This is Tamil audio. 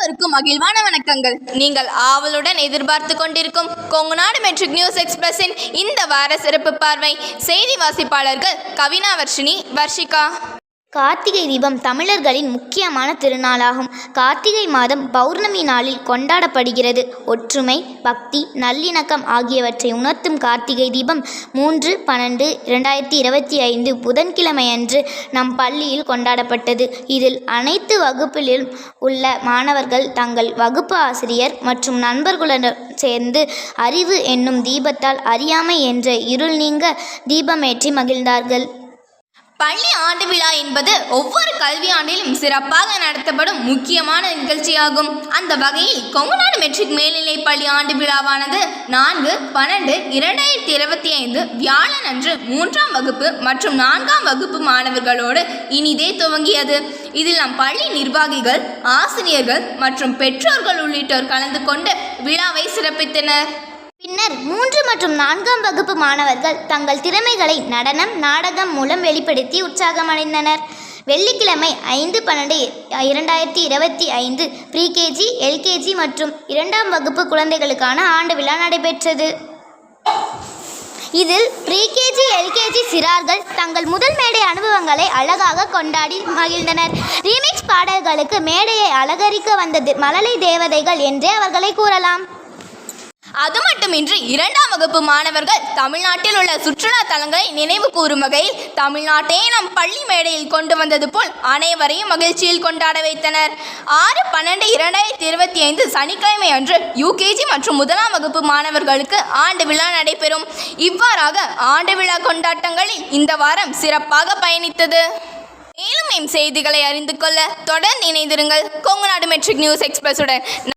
அனைவருக்கும் மகிழ்வான வணக்கங்கள். நீங்கள் ஆவலுடன் எதிர்பார்த்து கொண்டிருக்கும் கொங்குநாடு மெட்ரிக் நியூஸ் எக்ஸ்பிரஸின் இந்த வார சிறப்பு பார்வை. செய்தி வாசிப்பாளர்கள் கவினா வர்ஷினி, வர்ஷிகா. கார்த்திகை தீபம் தமிழர்களின் முக்கியமான திருநாளாகும். கார்த்திகை மாதம் பௌர்ணமி நாளில் கொண்டாடப்படுகிறது. ஒற்றுமை, பக்தி, நல்லிணக்கம் ஆகியவற்றை உணர்த்தும் கார்த்திகை தீபம் 3/12/2025 புதன்கிழமையன்று நம் பள்ளியில் கொண்டாடப்பட்டது. இதில் அனைத்து வகுப்பிலும் உள்ள மாணவர்கள் தங்கள் வகுப்பு ஆசிரியர் மற்றும் நண்பர்களுடன் சேர்ந்து அறிவு என்னும் தீபத்தால் அறியாமை என்ற இருள் நீங்க தீபமேற்றி மகிழ்ந்தார்கள். பள்ளி ஆண்டு விழா என்பது ஒவ்வொரு கல்வி ஆண்டிலும் சிறப்பாக நடத்தப்படும் முக்கியமான நிகழ்ச்சியாகும். அந்த வகையில் கொங்குநாடு மெட்ரிக் மேல்நிலைப் பள்ளி ஆண்டு விழாவானது 4/12/2025 வியாழன் அன்று 3ஆம் வகுப்பு மற்றும் 4ஆம் வகுப்பு மாணவர்களோடு இனிதே துவங்கியது. இதில் நம் பள்ளி நிர்வாகிகள், ஆசிரியர்கள் மற்றும் பெற்றோர்கள் உள்ளிட்டோர் கலந்து கொண்டு விழாவை சிறப்பித்தனர். பின்னர் 3 மற்றும் 4ஆம் வகுப்பு மாணவர்கள் தங்கள் திறமைகளை நடனம், நாடகம் மூலம் வெளிப்படுத்தி உற்சாகமடைந்தனர். வெள்ளிக்கிழமை 5/12/2025 ப்ரீகேஜி, எல்கேஜி மற்றும் 2ஆம் வகுப்பு குழந்தைகளுக்கான ஆண்டு விழா நடைபெற்றது. இதில் ப்ரீகேஜி, எல்கேஜி சிறார்கள் தங்கள் முதல் மேடை அனுபவங்களை அழகாக கொண்டாடி மகிழ்ந்தனர். ரீமிக்ஸ் பாடல்களுக்கு மேடையை அலங்கரிக்க வந்த மழலை தேவதைகள் என்றே அவர்களை கூறலாம். அது மட்டுமின்றி 2ஆம் வகுப்பு மாணவர்கள் தமிழ்நாட்டில் உள்ள சுற்றுலா தலங்களை நினைவு கூறும் வகையில் தமிழ்நாட்டையே நம் பள்ளி மேடையில் கொண்டு வந்தது போல் அனைவரையும் மகிழ்ச்சியில் கொண்டாட வைத்தனர். 6/12/2025 சனிக்கிழமை அன்று யூகேஜி மற்றும் 1ஆம் வகுப்பு மாணவர்களுக்கு ஆண்டு விழா நடைபெறும். இவ்வாறாக ஆண்டு விழா கொண்டாட்டங்களில் இந்த வாரம் சிறப்பாக பயணித்தது. மேலும் செய்திகளை அறிந்து கொள்ள தொடர்ந்து இணைந்திருங்கள் கொங்குநாடு மெட்ரிக் நியூஸ் எக்ஸ்பிரஸுடன்.